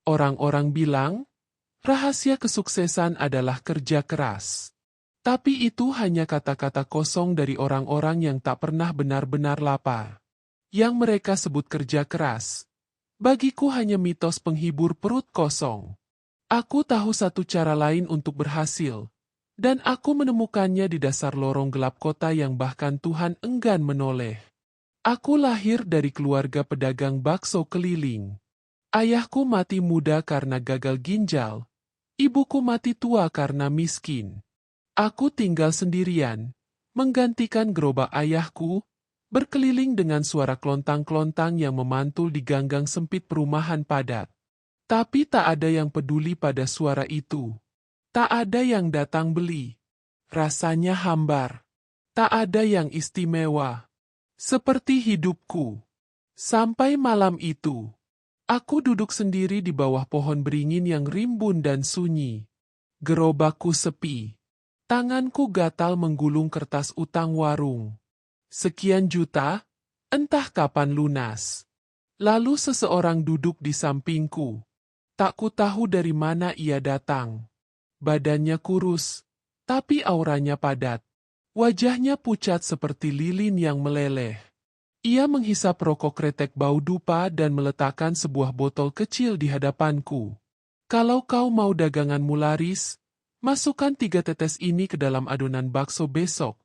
Orang-orang bilang, rahasia kesuksesan adalah kerja keras. Tapi itu hanya kata-kata kosong dari orang-orang yang tak pernah benar-benar lapar. Yang mereka sebut kerja keras. Bagiku hanya mitos penghibur perut kosong. Aku tahu satu cara lain untuk berhasil. Dan aku menemukannya di dasar lorong gelap kota yang bahkan Tuhan enggan menoleh. Aku lahir dari keluarga pedagang bakso keliling. Ayahku mati muda karena gagal ginjal. Ibuku mati tua karena miskin. Aku tinggal sendirian, menggantikan gerobak ayahku, berkeliling dengan suara klontang-klontang yang memantul di ganggang sempit perumahan padat. Tapi tak ada yang peduli pada suara itu. Tak ada yang datang beli. Rasanya hambar. Tak ada yang istimewa. Seperti hidupku. Sampai malam itu, aku duduk sendiri di bawah pohon beringin yang rimbun dan sunyi. Gerobakku sepi. Tanganku gatal menggulung kertas utang warung. Sekian juta, entah kapan lunas. Lalu seseorang duduk di sampingku. Tak ku tahu dari mana ia datang. Badannya kurus, tapi auranya padat. Wajahnya pucat seperti lilin yang meleleh. Ia menghisap rokok kretek bau dupa dan meletakkan sebuah botol kecil di hadapanku. Kalau kau mau daganganmu laris, masukkan 3 tetes ini ke dalam adonan bakso besok,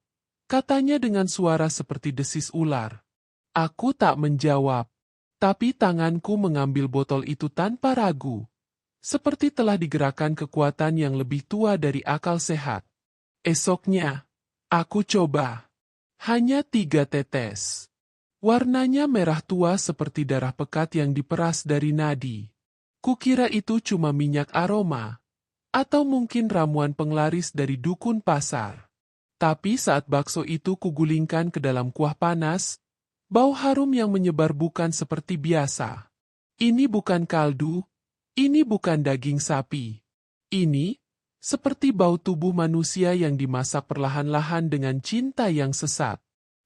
katanya dengan suara seperti desis ular. Aku tak menjawab, tapi tanganku mengambil botol itu tanpa ragu. Seperti telah digerakkan kekuatan yang lebih tua dari akal sehat. Esoknya, aku coba. Hanya 3 tetes. Warnanya merah tua seperti darah pekat yang diperas dari nadi. Kukira itu cuma minyak aroma, atau mungkin ramuan penglaris dari dukun pasar. Tapi saat bakso itu kugulingkan ke dalam kuah panas, bau harum yang menyebar bukan seperti biasa. Ini bukan kaldu, ini bukan daging sapi. Ini, seperti bau tubuh manusia yang dimasak perlahan-lahan dengan cinta yang sesat.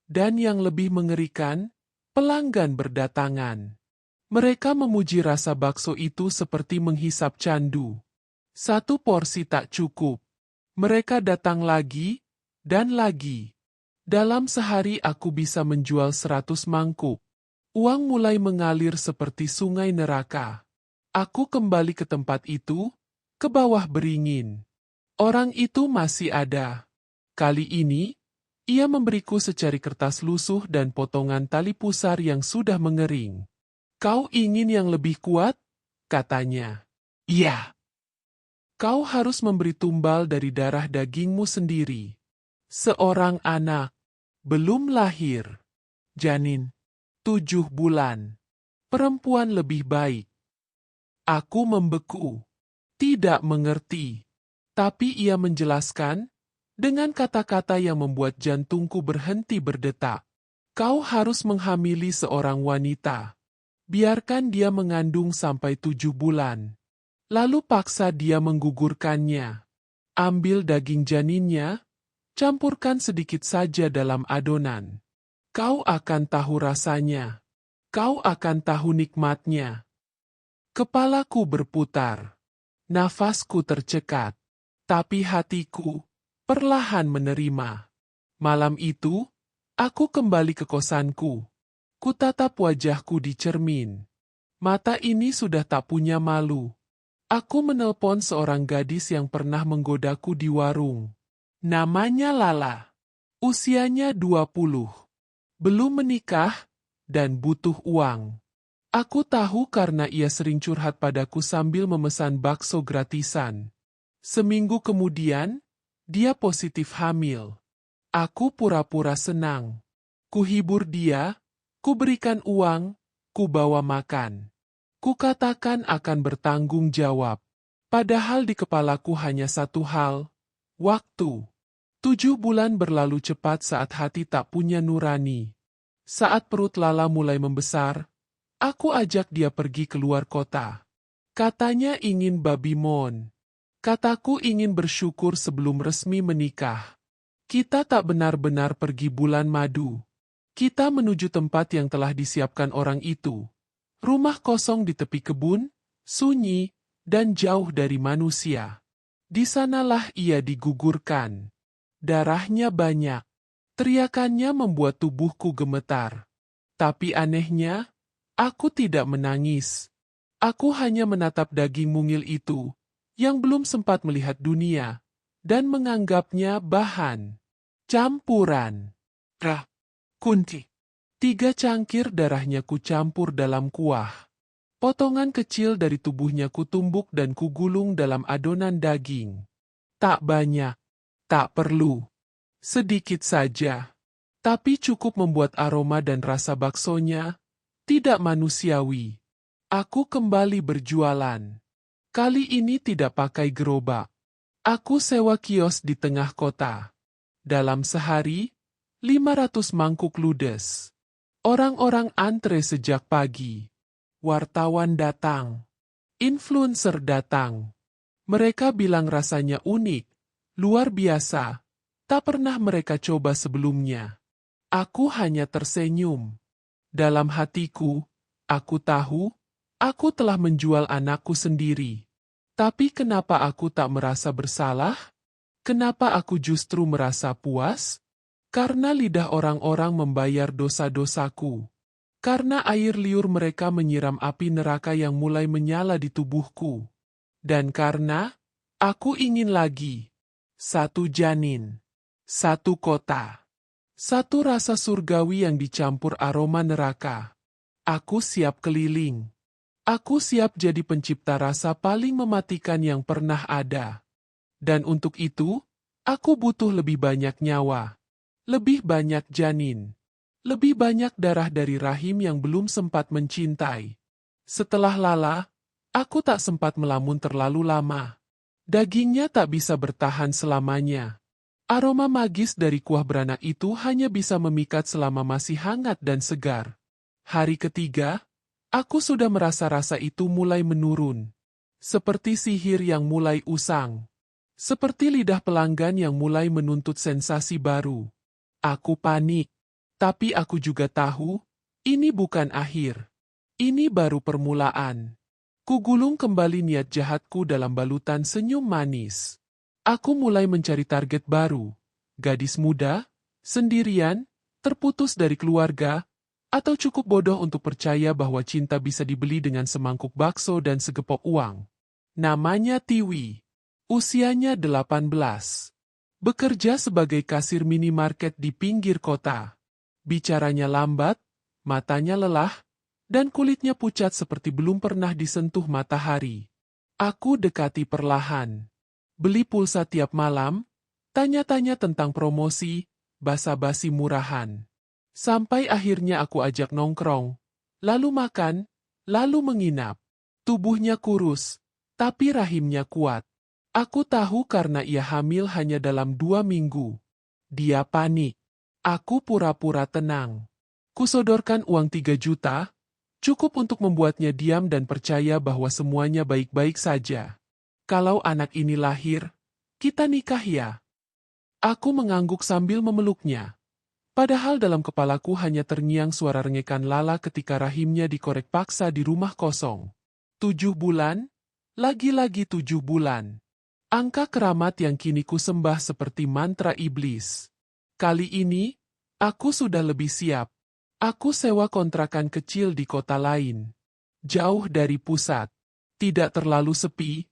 Dan yang lebih mengerikan, pelanggan berdatangan. Mereka memuji rasa bakso itu seperti menghisap candu. 1 porsi tak cukup. Mereka datang lagi, dan lagi. Dalam sehari aku bisa menjual 100 mangkuk. Uang mulai mengalir seperti sungai neraka. Aku kembali ke tempat itu, ke bawah beringin. Orang itu masih ada. Kali ini, ia memberiku secari kertas lusuh dan potongan tali pusar yang sudah mengering. Kau ingin yang lebih kuat? Katanya. Iya. Kau harus memberi tumbal dari darah dagingmu sendiri. Seorang anak. Belum lahir. Janin. 7 bulan. Perempuan lebih baik. Aku membeku. Tidak mengerti. Tapi ia menjelaskan, dengan kata-kata yang membuat jantungku berhenti berdetak. Kau harus menghamili seorang wanita. Biarkan dia mengandung sampai 7 bulan. Lalu paksa dia menggugurkannya. Ambil daging janinnya, campurkan sedikit saja dalam adonan. Kau akan tahu rasanya. Kau akan tahu nikmatnya. Kepalaku berputar. Nafasku tercekat. Tapi hatiku perlahan menerima. Malam itu, aku kembali ke kosanku. Kutatap wajahku di cermin. Mata ini sudah tak punya malu. Aku menelpon seorang gadis yang pernah menggodaku di warung. Namanya Lala. Usianya 20. Belum menikah, dan butuh uang. Aku tahu karena ia sering curhat padaku sambil memesan bakso gratisan. Seminggu kemudian, dia positif hamil. Aku pura-pura senang. Kuhibur dia, kuberikan uang, kubawa makan. Kukatakan akan bertanggung jawab. Padahal di kepalaku hanya satu hal, waktu. 7 bulan berlalu cepat saat hati tak punya nurani. Saat perut Lala mulai membesar, aku ajak dia pergi keluar kota. Katanya ingin babi mon. Kataku ingin bersyukur sebelum resmi menikah. Kita tak benar-benar pergi bulan madu. Kita menuju tempat yang telah disiapkan orang itu. Rumah kosong di tepi kebun, sunyi, dan jauh dari manusia. Di sanalah ia digugurkan. Darahnya banyak. Teriakannya membuat tubuhku gemetar. Tapi anehnya, aku tidak menangis. Aku hanya menatap daging mungil itu, yang belum sempat melihat dunia, dan menganggapnya bahan campuran. Kunci. 3 cangkir darahnya kucampur dalam kuah. Potongan kecil dari tubuhnya kutumbuk dan kugulung dalam adonan daging. Tak banyak, tak perlu. Sedikit saja. Tapi cukup membuat aroma dan rasa baksonya tidak manusiawi. Aku kembali berjualan. Kali ini tidak pakai gerobak. Aku sewa kios di tengah kota. Dalam sehari, 500 mangkuk ludes. Orang-orang antre sejak pagi. Wartawan datang. Influencer datang. Mereka bilang rasanya unik, luar biasa. Tak pernah mereka coba sebelumnya. Aku hanya tersenyum. Dalam hatiku, aku tahu, aku telah menjual anakku sendiri. Tapi kenapa aku tak merasa bersalah? Kenapa aku justru merasa puas? Karena lidah orang-orang membayar dosa-dosaku. Karena air liur mereka menyiram api neraka yang mulai menyala di tubuhku. Dan karena aku ingin lagi. 1 janin. 1 kota. 1 rasa surgawi yang dicampur aroma neraka. Aku siap keliling. Aku siap jadi pencipta rasa paling mematikan yang pernah ada. Dan untuk itu, aku butuh lebih banyak nyawa. Lebih banyak janin. Lebih banyak darah dari rahim yang belum sempat mencintai. Setelah Lala, aku tak sempat melamun terlalu lama. Dagingnya tak bisa bertahan selamanya. Aroma magis dari kuah beranak itu hanya bisa memikat selama masih hangat dan segar. Hari ketiga, aku sudah merasa rasa itu mulai menurun. Seperti sihir yang mulai usang. Seperti lidah pelanggan yang mulai menuntut sensasi baru. Aku panik. Tapi aku juga tahu, ini bukan akhir. Ini baru permulaan. Kugulung kembali niat jahatku dalam balutan senyum manis. Aku mulai mencari target baru. Gadis muda, sendirian, terputus dari keluarga, atau cukup bodoh untuk percaya bahwa cinta bisa dibeli dengan semangkuk bakso dan segepok uang. Namanya Tiwi. Usianya 18. Bekerja sebagai kasir minimarket di pinggir kota. Bicaranya lambat, matanya lelah, dan kulitnya pucat seperti belum pernah disentuh matahari. Aku dekati perlahan. Beli pulsa tiap malam, tanya-tanya tentang promosi, basa-basi murahan. Sampai akhirnya aku ajak nongkrong, lalu makan, lalu menginap. Tubuhnya kurus, tapi rahimnya kuat. Aku tahu karena ia hamil hanya dalam 2 minggu. Dia panik. Aku pura-pura tenang. Kusodorkan uang 3 juta, cukup untuk membuatnya diam dan percaya bahwa semuanya baik-baik saja. Kalau anak ini lahir, kita nikah ya. Aku mengangguk sambil memeluknya. Padahal dalam kepalaku hanya terngiang suara rengekan Lala ketika rahimnya dikorek paksa di rumah kosong. 7 bulan, lagi-lagi 7 bulan. Angka keramat yang kini ku sembah seperti mantra iblis. Kali ini, aku sudah lebih siap. Aku sewa kontrakan kecil di kota lain. Jauh dari pusat. Tidak terlalu sepi,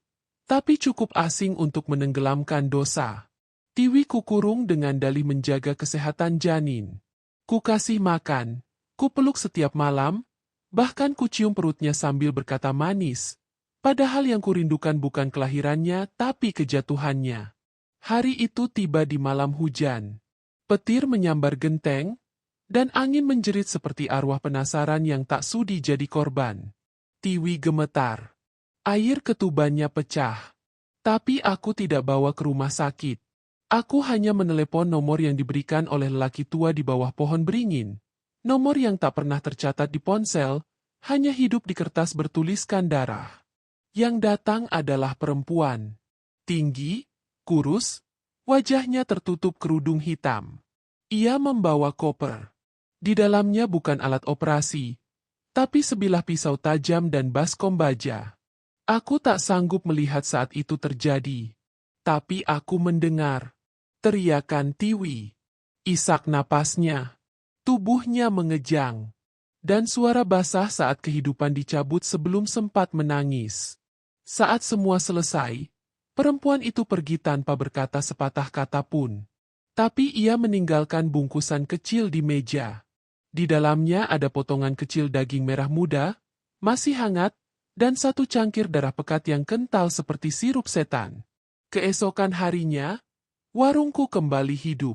tapi cukup asing untuk menenggelamkan dosa. Tiwi kukurung dengan dalih menjaga kesehatan janin. Ku kasih makan, ku peluk setiap malam, bahkan ku cium perutnya sambil berkata manis. Padahal yang kurindukan bukan kelahirannya, tapi kejatuhannya. Hari itu tiba di malam hujan. Petir menyambar genteng, dan angin menjerit seperti arwah penasaran yang tak sudi jadi korban. Tiwi gemetar. Air ketubannya pecah. Tapi aku tidak bawa ke rumah sakit. Aku hanya menelepon nomor yang diberikan oleh lelaki tua di bawah pohon beringin. Nomor yang tak pernah tercatat di ponsel, hanya hidup di kertas bertuliskan darah. Yang datang adalah perempuan. Tinggi, kurus, wajahnya tertutup kerudung hitam. Ia membawa koper. Di dalamnya bukan alat operasi, tapi sebilah pisau tajam dan baskom baja. Aku tak sanggup melihat saat itu terjadi. Tapi aku mendengar teriakan Tiwi, isak napasnya, tubuhnya mengejang, dan suara basah saat kehidupan dicabut sebelum sempat menangis. Saat semua selesai, perempuan itu pergi tanpa berkata sepatah kata pun. Tapi ia meninggalkan bungkusan kecil di meja. Di dalamnya ada potongan kecil daging merah muda, masih hangat, dan satu cangkir darah pekat yang kental seperti sirup setan. Keesokan harinya, warungku kembali hidup.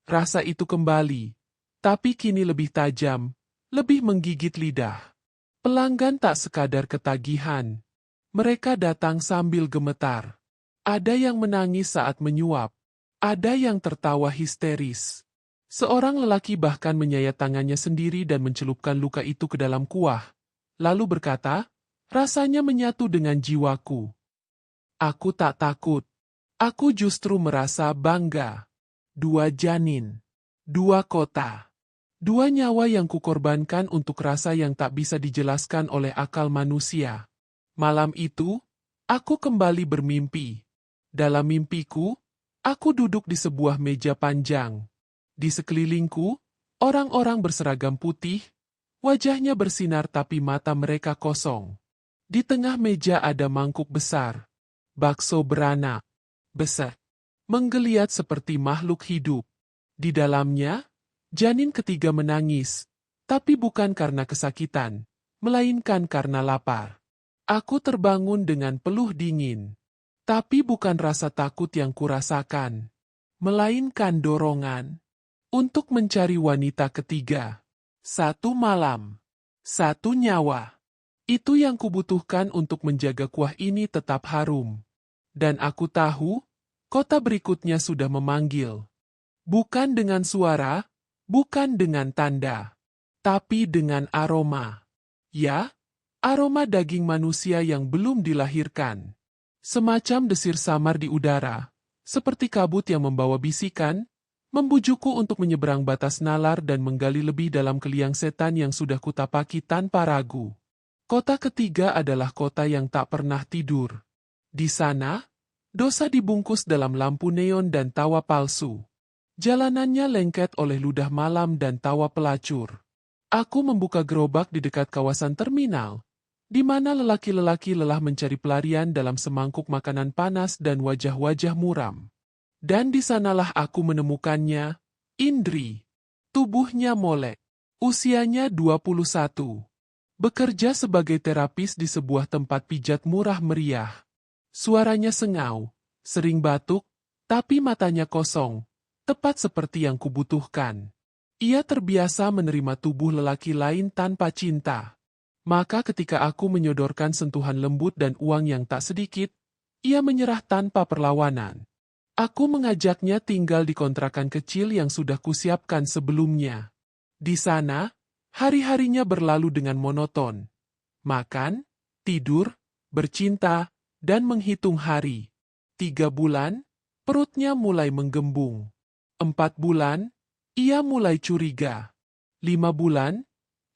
Rasa itu kembali, tapi kini lebih tajam, lebih menggigit lidah. Pelanggan tak sekadar ketagihan. Mereka datang sambil gemetar. Ada yang menangis saat menyuap. Ada yang tertawa histeris. Seorang lelaki bahkan menyayat tangannya sendiri dan mencelupkan luka itu ke dalam kuah. Lalu berkata, rasanya menyatu dengan jiwaku. Aku tak takut. Aku justru merasa bangga. 2 janin. 2 kota. 2 nyawa yang kukorbankan untuk rasa yang tak bisa dijelaskan oleh akal manusia. Malam itu, aku kembali bermimpi. Dalam mimpiku, aku duduk di sebuah meja panjang. Di sekelilingku, orang-orang berseragam putih, wajahnya bersinar tapi mata mereka kosong. Di tengah meja ada mangkuk besar. Bakso beranak. Besar. Menggeliat seperti makhluk hidup. Di dalamnya, janin ketiga menangis, tapi bukan karena kesakitan, melainkan karena lapar. Aku terbangun dengan peluh dingin, tapi bukan rasa takut yang kurasakan, melainkan dorongan untuk mencari wanita ketiga. 1 malam, 1 nyawa. Itu yang kubutuhkan untuk menjaga kuah ini tetap harum. Dan aku tahu, kota berikutnya sudah memanggil. Bukan dengan suara, bukan dengan tanda, tapi dengan aroma. Ya, aroma daging manusia yang belum dilahirkan. Semacam desir samar di udara, seperti kabut yang membawa bisikan, membujukku untuk menyeberang batas nalar dan menggali lebih dalam keliang setan yang sudah kutapaki tanpa ragu. Kota ketiga adalah kota yang tak pernah tidur. Di sana, dosa dibungkus dalam lampu neon dan tawa palsu. Jalanannya lengket oleh ludah malam dan tawa pelacur. Aku membuka gerobak di dekat kawasan terminal, di mana lelaki-lelaki lelah mencari pelarian dalam semangkuk makanan panas dan wajah-wajah muram. Dan di sanalah aku menemukannya, Indri. Tubuhnya molek. Usianya 21. Bekerja sebagai terapis di sebuah tempat pijat murah meriah. Suaranya sengau, sering batuk, tapi matanya kosong, tepat seperti yang kubutuhkan. Ia terbiasa menerima tubuh lelaki lain tanpa cinta. Maka ketika aku menyodorkan sentuhan lembut dan uang yang tak sedikit, ia menyerah tanpa perlawanan. Aku mengajaknya tinggal di kontrakan kecil yang sudah kusiapkan sebelumnya. Di sana, hari-harinya berlalu dengan monoton. Makan, tidur, bercinta, dan menghitung hari. 3 bulan, perutnya mulai menggembung. 4 bulan, ia mulai curiga. 5 bulan,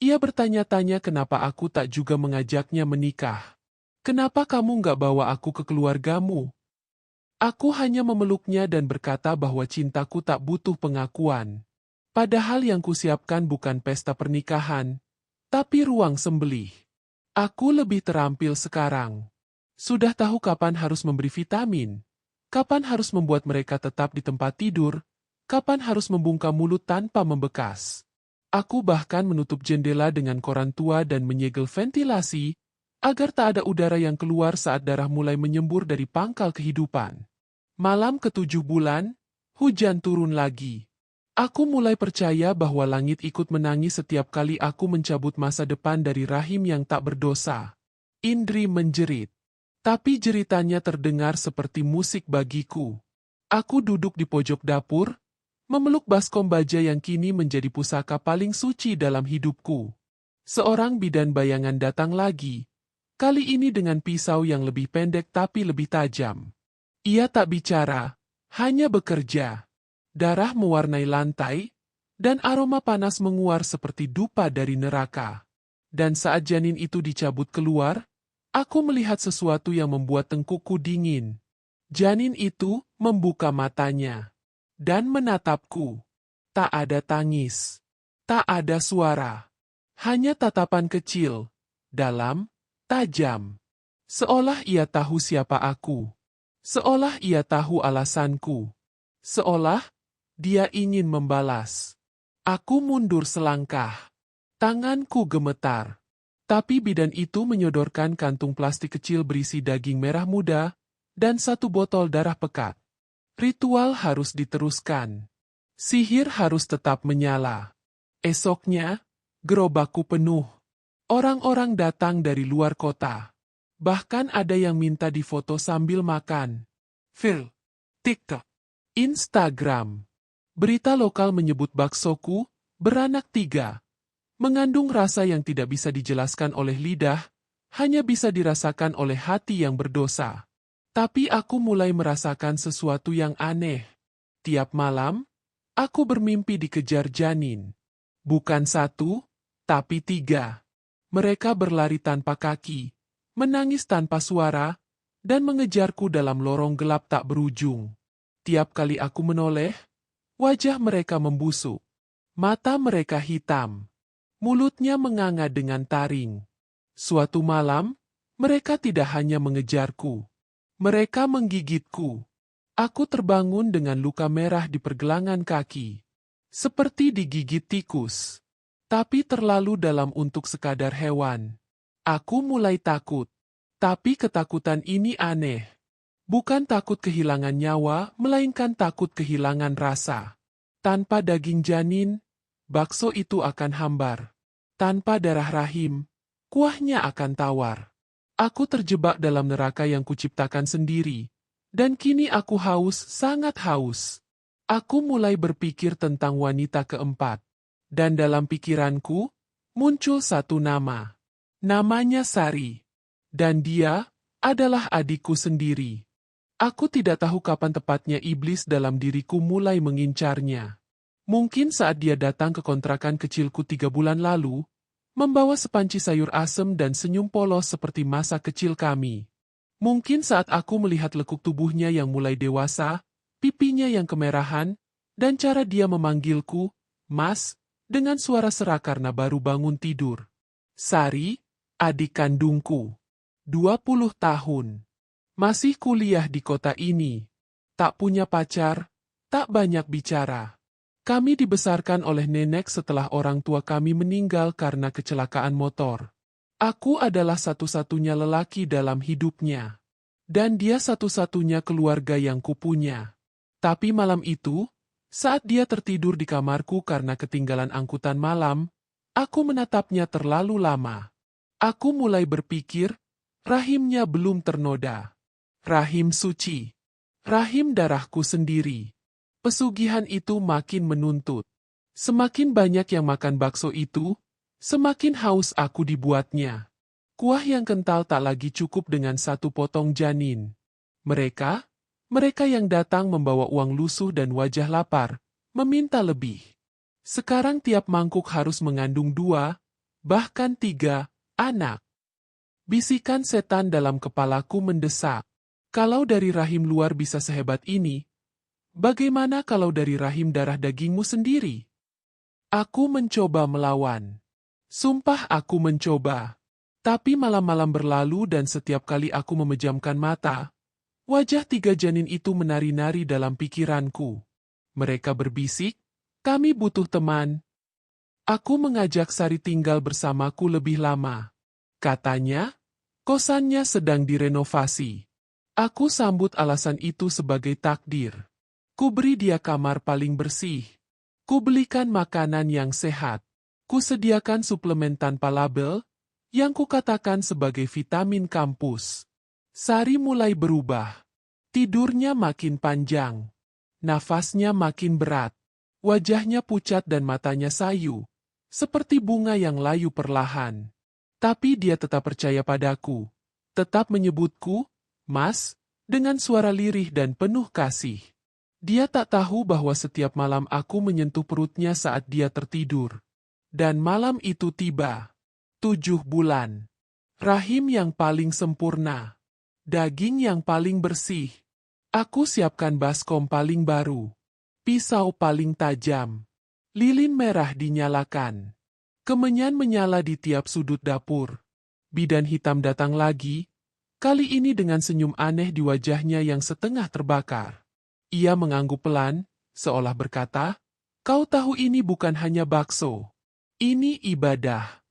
ia bertanya-tanya kenapa aku tak juga mengajaknya menikah. Kenapa kamu nggak bawa aku ke keluargamu? Aku hanya memeluknya dan berkata bahwa cintaku tak butuh pengakuan. Padahal yang kusiapkan bukan pesta pernikahan, tapi ruang sembelih. Aku lebih terampil sekarang. Sudah tahu kapan harus memberi vitamin, kapan harus membuat mereka tetap di tempat tidur, kapan harus membungkam mulut tanpa membekas. Aku bahkan menutup jendela dengan koran tua dan menyegel ventilasi, agar tak ada udara yang keluar saat darah mulai menyembur dari pangkal kehidupan. Malam ke-7 bulan, hujan turun lagi. Aku mulai percaya bahwa langit ikut menangis setiap kali aku mencabut masa depan dari rahim yang tak berdosa. Indri menjerit. Tapi jeritannya terdengar seperti musik bagiku. Aku duduk di pojok dapur, memeluk baskom baja yang kini menjadi pusaka paling suci dalam hidupku. Seorang bidan bayangan datang lagi, kali ini dengan pisau yang lebih pendek tapi lebih tajam. Ia tak bicara, hanya bekerja. Darah mewarnai lantai, dan aroma panas menguar seperti dupa dari neraka. Dan saat janin itu dicabut keluar, Aku melihat sesuatu yang membuat tengkukku dingin. Janin itu membuka matanya dan menatapku. Tak ada tangis, tak ada suara, hanya tatapan kecil, dalam, tajam. Seolah ia tahu siapa aku. Seolah ia tahu alasanku. Seolah dia ingin membalas. Aku mundur selangkah. Tanganku gemetar. Tapi bidan itu menyodorkan kantung plastik kecil berisi daging merah muda dan satu botol darah pekat. Ritual harus diteruskan. Sihir harus tetap menyala. Esoknya, gerobakku penuh. Orang-orang datang dari luar kota. Bahkan ada yang minta difoto sambil makan. Phil, TikTok, Instagram. Berita lokal menyebut baksoku, beranak 3. Mengandung rasa yang tidak bisa dijelaskan oleh lidah, hanya bisa dirasakan oleh hati yang berdosa. Tapi aku mulai merasakan sesuatu yang aneh. Tiap malam, aku bermimpi dikejar janin. Bukan 1, tapi 3. Mereka berlari tanpa kaki, menangis tanpa suara, dan mengejarku dalam lorong gelap tak berujung. Tiap kali aku menoleh, wajah mereka membusuk. Mata mereka hitam. Mulutnya menganga dengan taring. Suatu malam, mereka tidak hanya mengejarku. Mereka menggigitku. Aku terbangun dengan luka merah di pergelangan kaki. Seperti digigit tikus. Tapi terlalu dalam untuk sekadar hewan. Aku mulai takut. Tapi ketakutan ini aneh. Bukan takut kehilangan nyawa, melainkan takut kehilangan rasa. Tanpa daging janin, bakso itu akan hambar. Tanpa darah rahim, kuahnya akan tawar. Aku terjebak dalam neraka yang kuciptakan sendiri. Dan kini aku haus, sangat haus. Aku mulai berpikir tentang wanita keempat. Dan dalam pikiranku, muncul satu nama. Namanya Sari. Dan dia adalah adikku sendiri. Aku tidak tahu kapan tepatnya iblis dalam diriku mulai mengincarnya. Mungkin saat dia datang ke kontrakan kecilku 3 bulan lalu, membawa sepanci sayur asem dan senyum polos seperti masa kecil kami. Mungkin saat aku melihat lekuk tubuhnya yang mulai dewasa, pipinya yang kemerahan, dan cara dia memanggilku, Mas, dengan suara serak karena baru bangun tidur. Sari, adik kandungku. 20 tahun. Masih kuliah di kota ini. Tak punya pacar, tak banyak bicara. Kami dibesarkan oleh nenek setelah orang tua kami meninggal karena kecelakaan motor. Aku adalah satu-satunya lelaki dalam hidupnya. Dan dia satu-satunya keluarga yang kupunya. Tapi malam itu, saat dia tertidur di kamarku karena ketinggalan angkutan malam, aku menatapnya terlalu lama. Aku mulai berpikir, rahimnya belum ternoda. Rahim suci. Rahim darahku sendiri. Pesugihan itu makin menuntut. Semakin banyak yang makan bakso itu, semakin haus aku dibuatnya. Kuah yang kental tak lagi cukup dengan satu potong janin. Mereka yang datang membawa uang lusuh dan wajah lapar, meminta lebih. Sekarang tiap mangkuk harus mengandung 2, bahkan 3, anak. Bisikan setan dalam kepalaku mendesak. Kalau dari rahim luar bisa sehebat ini, bagaimana kalau dari rahim darah dagingmu sendiri? Aku mencoba melawan. Sumpah aku mencoba. Tapi malam-malam berlalu dan setiap kali aku memejamkan mata, wajah 3 janin itu menari-nari dalam pikiranku. Mereka berbisik, kami butuh teman. Aku mengajak Sari tinggal bersamaku lebih lama. Katanya, kosannya sedang direnovasi. Aku sambut alasan itu sebagai takdir. Ku beri dia kamar paling bersih. Ku belikan makanan yang sehat. Ku sediakan suplemen tanpa label, yang kukatakan sebagai vitamin kampus. Sari mulai berubah. Tidurnya makin panjang. Nafasnya makin berat. Wajahnya pucat dan matanya sayu. Seperti bunga yang layu perlahan. Tapi dia tetap percaya padaku. Tetap menyebutku, Mas, dengan suara lirih dan penuh kasih. Dia tak tahu bahwa setiap malam aku menyentuh perutnya saat dia tertidur. Dan malam itu tiba. 7 bulan. Rahim yang paling sempurna. Daging yang paling bersih. Aku siapkan baskom paling baru. Pisau paling tajam. Lilin merah dinyalakan. Kemenyan menyala di tiap sudut dapur. Bidan hitam datang lagi, kali ini dengan senyum aneh di wajahnya yang setengah terbakar. Ia mengangguk pelan, seolah berkata, "Kau tahu ini bukan hanya bakso. Ini ibadah."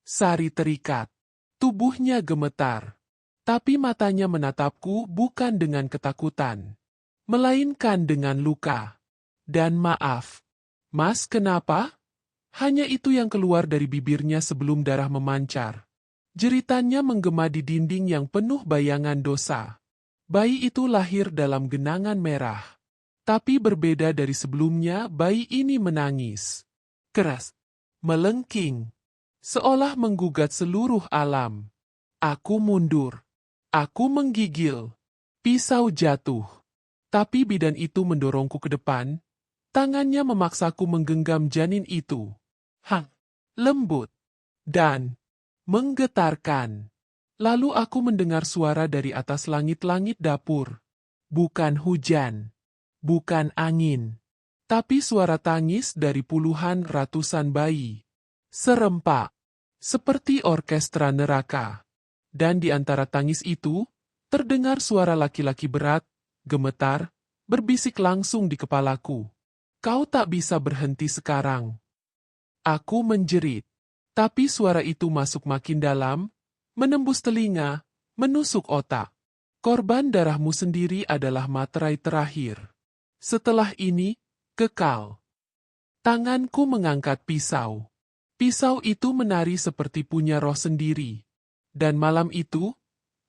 Sari terikat. Tubuhnya gemetar. Tapi matanya menatapku bukan dengan ketakutan, melainkan dengan luka. Dan maaf. "Mas, kenapa?" Hanya itu yang keluar dari bibirnya sebelum darah memancar. Jeritannya menggema di dinding yang penuh bayangan dosa. Bayi itu lahir dalam genangan merah. Tapi berbeda dari sebelumnya, bayi ini menangis. Keras. Melengking. Seolah menggugat seluruh alam. Aku mundur. Aku menggigil. Pisau jatuh. Tapi bidan itu mendorongku ke depan. Tangannya memaksaku menggenggam janin itu. Lembut. Dan menggetarkan. Lalu aku mendengar suara dari atas langit-langit dapur. Bukan hujan. Bukan angin. Tapi suara tangis dari puluhan ratusan bayi. Serempak. Seperti orkestra neraka. Dan di antara tangis itu, terdengar suara laki-laki berat, gemetar, berbisik langsung di kepalaku. "Kau tak bisa berhenti sekarang." Aku menjerit. Tapi suara itu masuk makin dalam, menembus telinga, menusuk otak. Korban darahmu sendiri adalah materai terakhir. Setelah ini, kekal. Tanganku mengangkat pisau. Pisau itu menari seperti punya roh sendiri. Dan malam itu,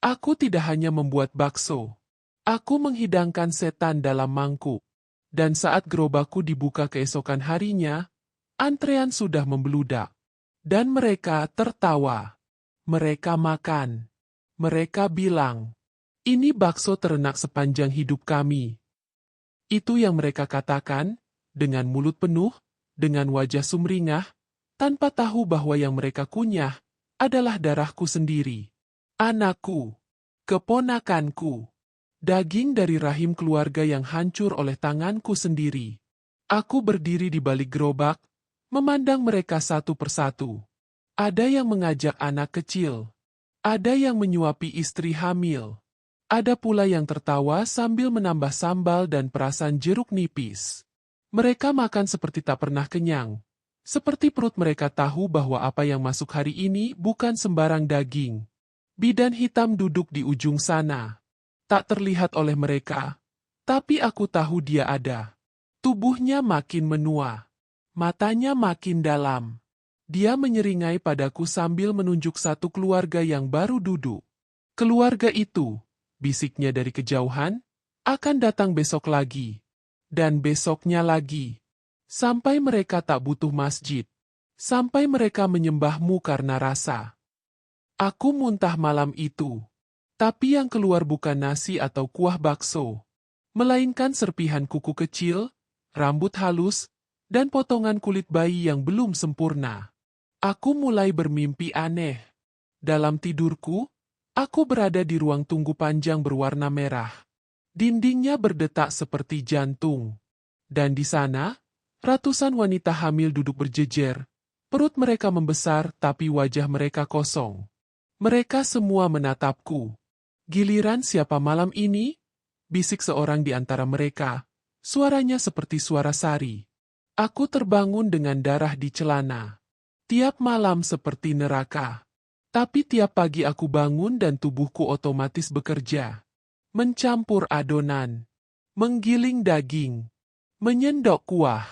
aku tidak hanya membuat bakso. Aku menghidangkan setan dalam mangkuk. Dan saat gerobakku dibuka keesokan harinya, antrean sudah membeludak. Dan mereka tertawa. Mereka makan. Mereka bilang, "Ini bakso terenak sepanjang hidup kami." Itu yang mereka katakan, dengan mulut penuh, dengan wajah sumringah, tanpa tahu bahwa yang mereka kunyah adalah darahku sendiri. Anakku, keponakanku, daging dari rahim keluarga yang hancur oleh tanganku sendiri. Aku berdiri di balik gerobak, memandang mereka satu persatu. Ada yang mengajak anak kecil. Ada yang menyuapi istri hamil. Ada pula yang tertawa sambil menambah sambal dan perasan jeruk nipis. Mereka makan seperti tak pernah kenyang. Seperti perut mereka tahu bahwa apa yang masuk hari ini bukan sembarang daging. Bidan hitam duduk di ujung sana. Tak terlihat oleh mereka, tapi aku tahu dia ada. Tubuhnya makin menua. Matanya makin dalam. Dia menyeringai padaku sambil menunjuk satu keluarga yang baru duduk. Keluarga itu, bisiknya dari kejauhan, akan datang besok lagi. Dan besoknya lagi. Sampai mereka tak butuh masjid. Sampai mereka menyembahmu karena rasa. Aku muntah malam itu. Tapi yang keluar bukan nasi atau kuah bakso. Melainkan serpihan kuku kecil, rambut halus, dan potongan kulit bayi yang belum sempurna. Aku mulai bermimpi aneh. Dalam tidurku, aku berada di ruang tunggu panjang berwarna merah. Dindingnya berdetak seperti jantung. Dan di sana, ratusan wanita hamil duduk berjejer. Perut mereka membesar tapi wajah mereka kosong. Mereka semua menatapku. "Giliran siapa malam ini?" bisik seorang di antara mereka. Suaranya seperti suara Sari. Aku terbangun dengan darah di celana. Tiap malam seperti neraka. Tapi tiap pagi aku bangun dan tubuhku otomatis bekerja. Mencampur adonan. Menggiling daging. Menyendok kuah.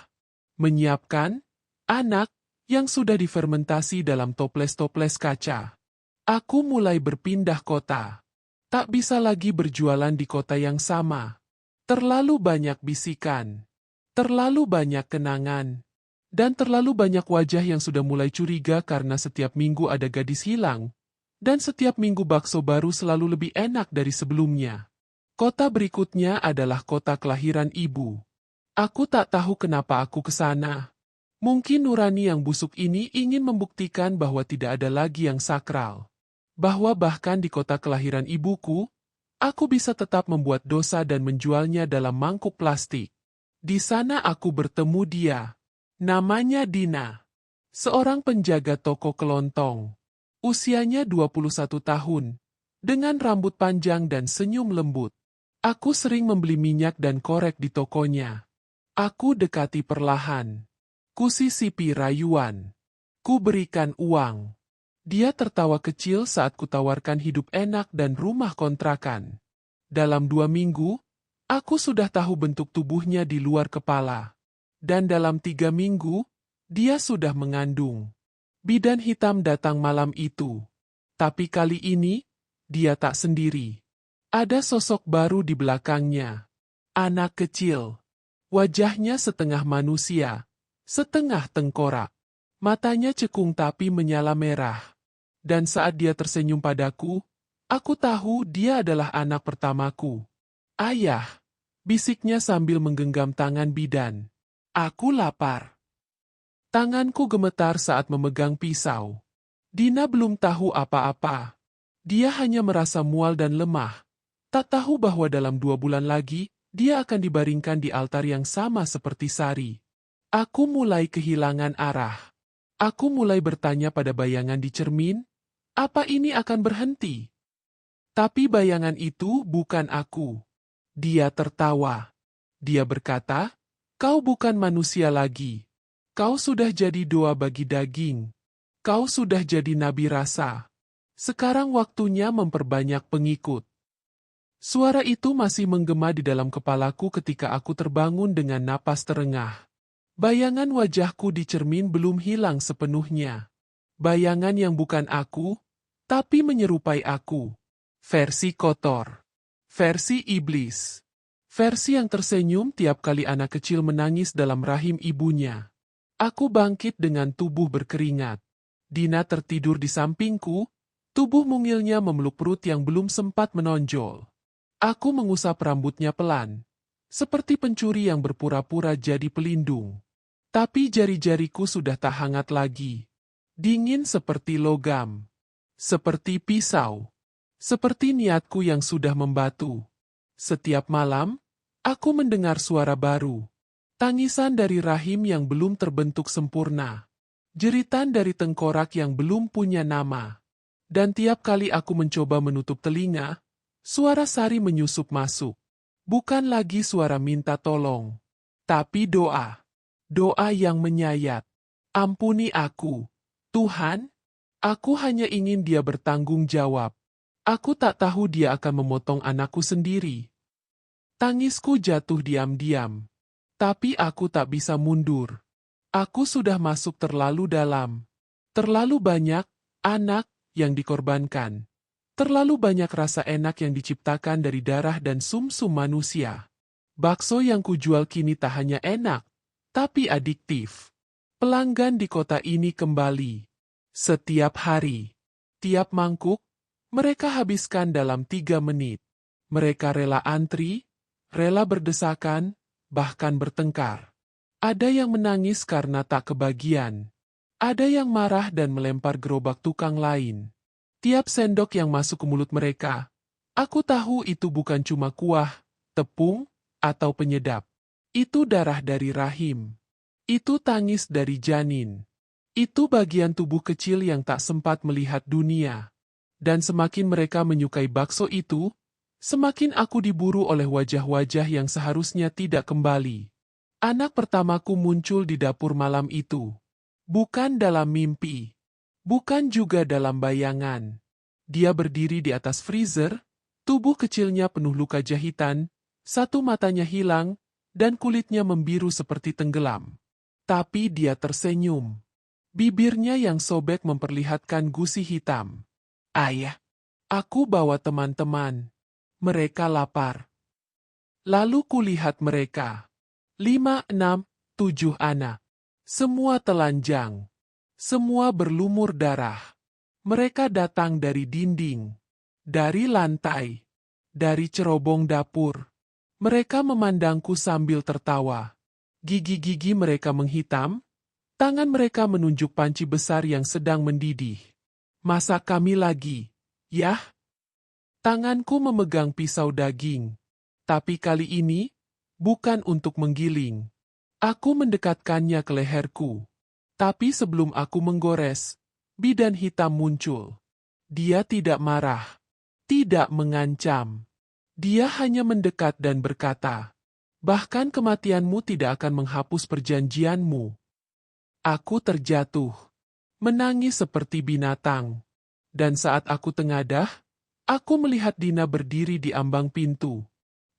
Menyiapkan anak yang sudah difermentasi dalam toples-toples kaca. Aku mulai berpindah kota. Tak bisa lagi berjualan di kota yang sama. Terlalu banyak bisikan. Terlalu banyak kenangan. Dan terlalu banyak wajah yang sudah mulai curiga karena setiap minggu ada gadis hilang. Dan setiap minggu bakso baru selalu lebih enak dari sebelumnya. Kota berikutnya adalah kota kelahiran ibu. Aku tak tahu kenapa aku ke sana. Mungkin nurani yang busuk ini ingin membuktikan bahwa tidak ada lagi yang sakral. Bahwa bahkan di kota kelahiran ibuku, aku bisa tetap membuat dosa dan menjualnya dalam mangkuk plastik. Di sana aku bertemu dia. Namanya Dina. Seorang penjaga toko kelontong. Usianya 21 tahun. Dengan rambut panjang dan senyum lembut. Aku sering membeli minyak dan korek di tokonya. Aku dekati perlahan. Kusisipi rayuan. Ku berikan uang. Dia tertawa kecil saat kutawarkan hidup enak dan rumah kontrakan. Dalam 2 minggu, aku sudah tahu bentuk tubuhnya di luar kepala. Dan dalam 3 minggu, dia sudah mengandung. Bidan hitam datang malam itu. Tapi kali ini, dia tak sendiri. Ada sosok baru di belakangnya. Anak kecil. Wajahnya setengah manusia, setengah tengkorak. Matanya cekung tapi menyala merah. Dan saat dia tersenyum padaku, aku tahu dia adalah anak pertamaku. Ayah, bisiknya sambil menggenggam tangan bidan. Aku lapar. Tanganku gemetar saat memegang pisau. Dina belum tahu apa-apa. Dia hanya merasa mual dan lemah. Tak tahu bahwa dalam 2 bulan lagi, dia akan dibaringkan di altar yang sama seperti Sari. Aku mulai kehilangan arah. Aku mulai bertanya pada bayangan di cermin, apa ini akan berhenti? Tapi bayangan itu bukan aku. Dia tertawa. Dia berkata, kau bukan manusia lagi. Kau sudah jadi doa bagi daging. Kau sudah jadi nabi rasa. Sekarang waktunya memperbanyak pengikut. Suara itu masih menggema di dalam kepalaku ketika aku terbangun dengan napas terengah. Bayangan wajahku di cermin belum hilang sepenuhnya. Bayangan yang bukan aku, tapi menyerupai aku. Versi kotor. Versi iblis. Versi yang tersenyum tiap kali anak kecil menangis dalam rahim ibunya. Aku bangkit dengan tubuh berkeringat. Dina tertidur di sampingku, tubuh mungilnya memeluk perut yang belum sempat menonjol. Aku mengusap rambutnya pelan, seperti pencuri yang berpura-pura jadi pelindung. Tapi jari-jariku sudah tak hangat lagi. Dingin seperti logam. Seperti pisau. Seperti niatku yang sudah membatu. Setiap malam, aku mendengar suara baru. Tangisan dari rahim yang belum terbentuk sempurna. Jeritan dari tengkorak yang belum punya nama. Dan tiap kali aku mencoba menutup telinga, suara Sari menyusup masuk. Bukan lagi suara minta tolong. Tapi doa. Doa yang menyayat. Ampuni aku, Tuhan. Aku hanya ingin dia bertanggung jawab. Aku tak tahu dia akan memotong anakku sendiri. Tangisku jatuh diam-diam. Tapi aku tak bisa mundur. Aku sudah masuk terlalu dalam. Terlalu banyak anak yang dikorbankan. Terlalu banyak rasa enak yang diciptakan dari darah dan sumsum manusia. Bakso yang kujual kini tak hanya enak, tapi adiktif. Pelanggan di kota ini kembali. Setiap hari. Tiap mangkuk, mereka habiskan dalam 3 menit. Mereka rela antri, rela berdesakan, bahkan bertengkar. Ada yang menangis karena tak kebagian. Ada yang marah dan melempar gerobak tukang lain. Tiap sendok yang masuk ke mulut mereka, aku tahu itu bukan cuma kuah, tepung, atau penyedap. Itu darah dari rahim. Itu tangis dari janin. Itu bagian tubuh kecil yang tak sempat melihat dunia. Dan semakin mereka menyukai bakso itu, semakin aku diburu oleh wajah-wajah yang seharusnya tidak kembali. Anak pertamaku muncul di dapur malam itu. Bukan dalam mimpi. Bukan juga dalam bayangan. Dia berdiri di atas freezer, tubuh kecilnya penuh luka jahitan, satu matanya hilang, dan kulitnya membiru seperti tenggelam. Tapi dia tersenyum. Bibirnya yang sobek memperlihatkan gusi hitam. Ayah, aku bawa teman-teman. Mereka lapar. Lalu kulihat mereka. 5, 6, 7 anak. Semua telanjang. Semua berlumur darah. Mereka datang dari dinding. Dari lantai. Dari cerobong dapur. Mereka memandangku sambil tertawa. Gigi-gigi mereka menghitam. Tangan mereka menunjuk panci besar yang sedang mendidih. Masak kami lagi. Yah, tanganku memegang pisau daging. Tapi kali ini, bukan untuk menggiling. Aku mendekatkannya ke leherku. Tapi sebelum aku menggores, bidan hitam muncul. Dia tidak marah, tidak mengancam. Dia hanya mendekat dan berkata, "Bahkan kematianmu tidak akan menghapus perjanjianmu." Aku terjatuh, menangis seperti binatang. Dan saat aku tengadah, aku melihat Dina berdiri di ambang pintu.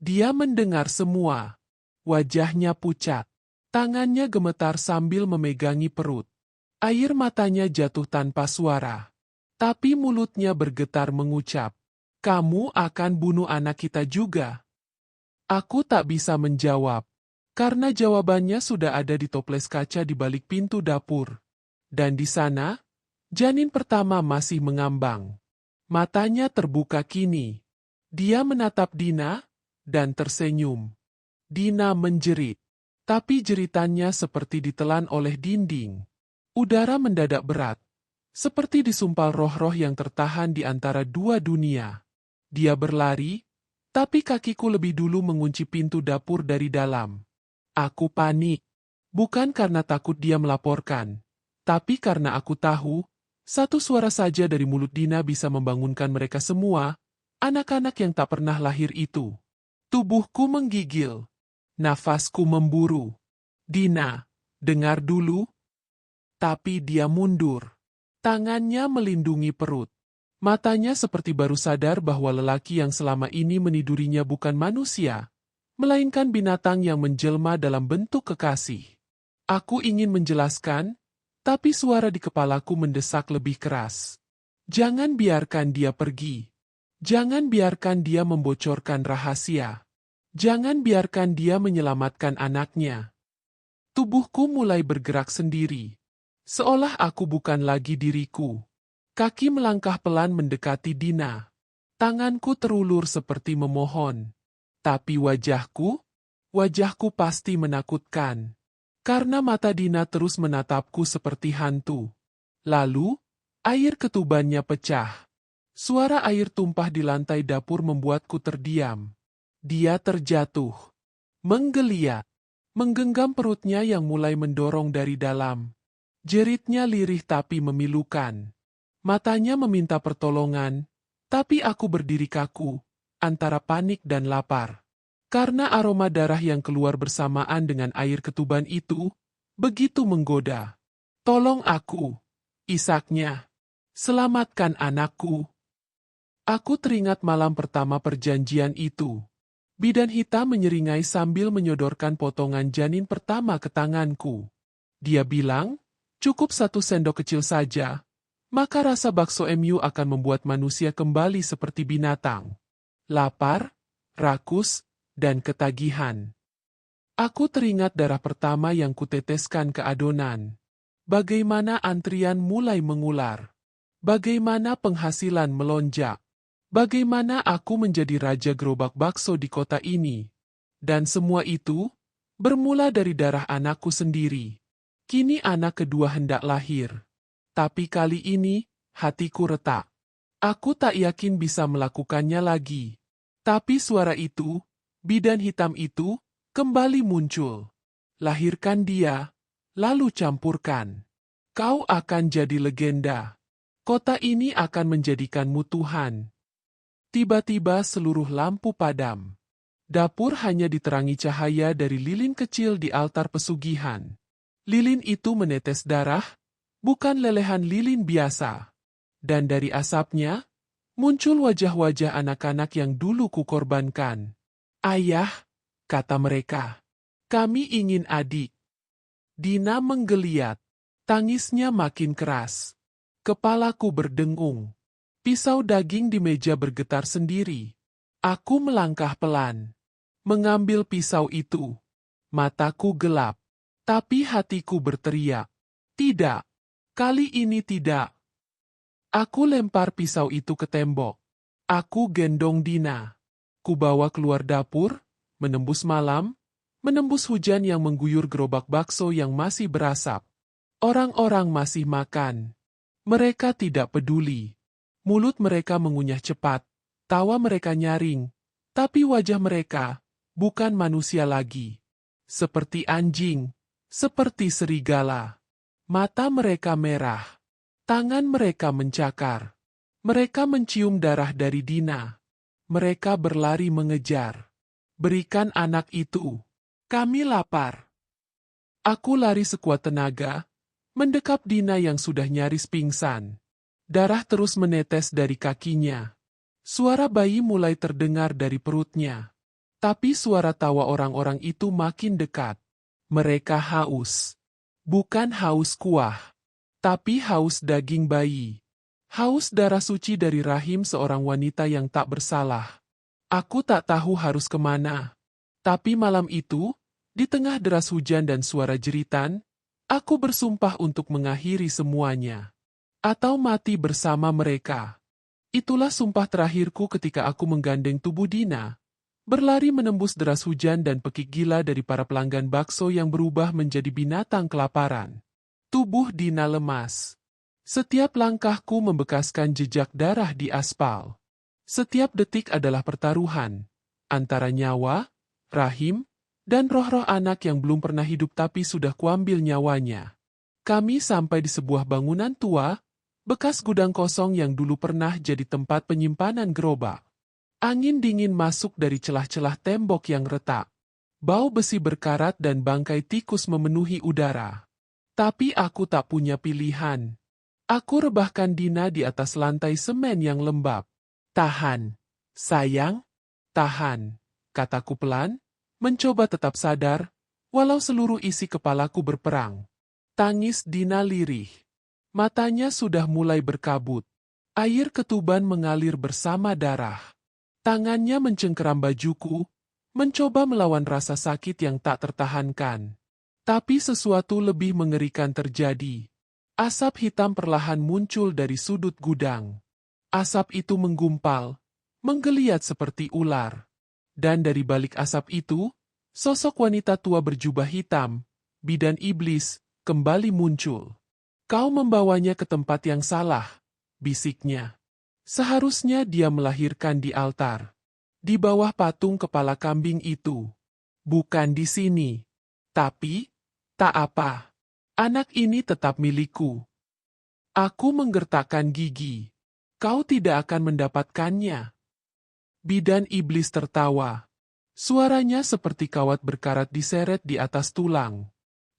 Dia mendengar semua. Wajahnya pucat. Tangannya gemetar sambil memegangi perut. Air matanya jatuh tanpa suara. Tapi mulutnya bergetar mengucap, "Kamu akan bunuh anak kita juga." Aku tak bisa menjawab. Karena jawabannya sudah ada di toples kaca di balik pintu dapur. Dan di sana, janin pertama masih mengambang. Matanya terbuka kini. Dia menatap Dina, dan tersenyum. Dina menjerit. Tapi jeritannya seperti ditelan oleh dinding. Udara mendadak berat. Seperti disumpal roh-roh yang tertahan di antara dua dunia. Dia berlari, tapi kakiku lebih dulu mengunci pintu dapur dari dalam. Aku panik. Bukan karena takut dia melaporkan. Tapi karena aku tahu, satu suara saja dari mulut Dina bisa membangunkan mereka semua, anak-anak yang tak pernah lahir itu. Tubuhku menggigil. Nafasku memburu. "Dina, dengar dulu." Tapi dia mundur. Tangannya melindungi perut. Matanya seperti baru sadar bahwa lelaki yang selama ini menidurinya bukan manusia, melainkan binatang yang menjelma dalam bentuk kekasih. Aku ingin menjelaskan, tapi suara di kepalaku mendesak lebih keras. Jangan biarkan dia pergi. Jangan biarkan dia membocorkan rahasia. Jangan biarkan dia menyelamatkan anaknya. Tubuhku mulai bergerak sendiri. Seolah aku bukan lagi diriku. Kaki melangkah pelan mendekati Dina. Tanganku terulur seperti memohon. Tapi wajahku pasti menakutkan. Karena mata Dina terus menatapku seperti hantu. Lalu, air ketubannya pecah. Suara air tumpah di lantai dapur membuatku terdiam. Dia terjatuh, menggeliat, menggenggam perutnya yang mulai mendorong dari dalam. Jeritnya lirih tapi memilukan. Matanya meminta pertolongan, tapi aku berdiri kaku, antara panik dan lapar. Karena aroma darah yang keluar bersamaan dengan air ketuban itu, begitu menggoda. "Tolong aku," isaknya. "Selamatkan anakku." Aku teringat malam pertama perjanjian itu. Bidan hitam menyeringai sambil menyodorkan potongan janin pertama ke tanganku. Dia bilang, "Cukup 1 sendok kecil saja, maka rasa bakso MU akan membuat manusia kembali seperti binatang. Lapar, rakus, dan ketagihan." Aku teringat darah pertama yang kuteteskan ke adonan. Bagaimana antrian mulai mengular. Bagaimana penghasilan melonjak. Bagaimana aku menjadi raja gerobak bakso di kota ini. Dan semua itu bermula dari darah anakku sendiri. Kini anak kedua hendak lahir. Tapi kali ini, hatiku retak. Aku tak yakin bisa melakukannya lagi. Tapi suara itu, bidan hitam itu, kembali muncul. "Lahirkan dia, lalu campurkan. Kau akan jadi legenda. Kota ini akan menjadikanmu Tuhan." Tiba-tiba seluruh lampu padam. Dapur hanya diterangi cahaya dari lilin kecil di altar pesugihan. Lilin itu menetes darah, bukan lelehan lilin biasa. Dan dari asapnya, muncul wajah-wajah anak-anak yang dulu kukorbankan. "Ayah," kata mereka, "kami ingin adik." Dina menggeliat. Tangisnya makin keras. Kepalaku berdengung. Pisau daging di meja bergetar sendiri. Aku melangkah pelan. Mengambil pisau itu. Mataku gelap. Tapi hatiku berteriak. "Tidak. Kali ini tidak." Aku lempar pisau itu ke tembok. Aku gendong Dina. Kubawa keluar dapur, menembus malam, menembus hujan yang mengguyur gerobak bakso yang masih berasap. Orang-orang masih makan. Mereka tidak peduli. Mulut mereka mengunyah cepat, tawa mereka nyaring, tapi wajah mereka bukan manusia lagi. Seperti anjing, seperti serigala. Mata mereka merah, tangan mereka mencakar. Mereka mencium darah dari Dina. Mereka berlari mengejar. Berikan anak itu. Kami lapar. Aku lari sekuat tenaga, mendekap Dina yang sudah nyaris pingsan. Darah terus menetes dari kakinya. Suara bayi mulai terdengar dari perutnya. Tapi suara tawa orang-orang itu makin dekat. Mereka haus. Bukan haus kuah, tapi haus daging bayi. Haus darah suci dari rahim seorang wanita yang tak bersalah. Aku tak tahu harus kemana. Tapi malam itu, di tengah deras hujan dan suara jeritan, aku bersumpah untuk mengakhiri semuanya. Atau mati bersama mereka. Itulah sumpah terakhirku ketika aku menggandeng tubuh Dina. Berlari menembus deras hujan dan pekik gila dari para pelanggan bakso yang berubah menjadi binatang kelaparan. Tubuh Dina lemas. Setiap langkahku membekaskan jejak darah di aspal. Setiap detik adalah pertaruhan antara nyawa, rahim, dan roh-roh anak yang belum pernah hidup tapi sudah kuambil nyawanya. Kami sampai di sebuah bangunan tua, bekas gudang kosong yang dulu pernah jadi tempat penyimpanan gerobak. Angin dingin masuk dari celah-celah tembok yang retak. Bau besi berkarat dan bangkai tikus memenuhi udara. Tapi aku tak punya pilihan. Aku rebahkan Dina di atas lantai semen yang lembab. Tahan, sayang, tahan, kataku pelan, mencoba tetap sadar, walau seluruh isi kepalaku berperang. Tangis Dina lirih. Matanya sudah mulai berkabut. Air ketuban mengalir bersama darah. Tangannya mencengkeram bajuku, mencoba melawan rasa sakit yang tak tertahankan. Tapi sesuatu lebih mengerikan terjadi. Asap hitam perlahan muncul dari sudut gudang. Asap itu menggumpal, menggeliat seperti ular. Dan dari balik asap itu, sosok wanita tua berjubah hitam, bidan iblis, kembali muncul. Kau membawanya ke tempat yang salah, bisiknya. Seharusnya dia melahirkan di altar. Di bawah patung kepala kambing itu. Bukan di sini. Tapi, tak apa. Anak ini tetap milikku. Aku menggertakkan gigi. Kau tidak akan mendapatkannya. Bidan iblis tertawa. Suaranya seperti kawat berkarat diseret di atas tulang.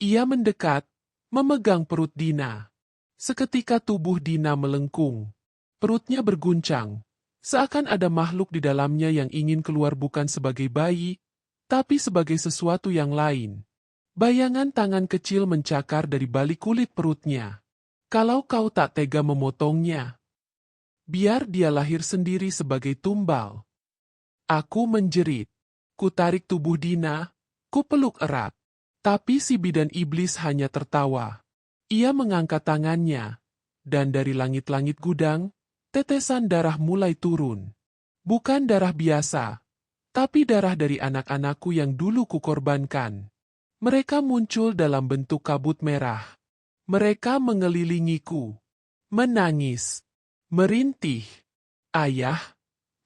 Ia mendekat, memegang perut Dina. Seketika tubuh Dina melengkung. Perutnya berguncang, seakan ada makhluk di dalamnya yang ingin keluar bukan sebagai bayi, tapi sebagai sesuatu yang lain. Bayangan tangan kecil mencakar dari balik kulit perutnya. Kalau kau tak tega memotongnya, biar dia lahir sendiri sebagai tumbal. Aku menjerit. Ku tarik tubuh Dina, ku peluk erat. Tapi si bidan iblis hanya tertawa. Ia mengangkat tangannya, dan dari langit-langit gudang, tetesan darah mulai turun. Bukan darah biasa, tapi darah dari anak-anakku yang dulu kukorbankan. Mereka muncul dalam bentuk kabut merah. Mereka mengelilingiku. Menangis. Merintih. Ayah,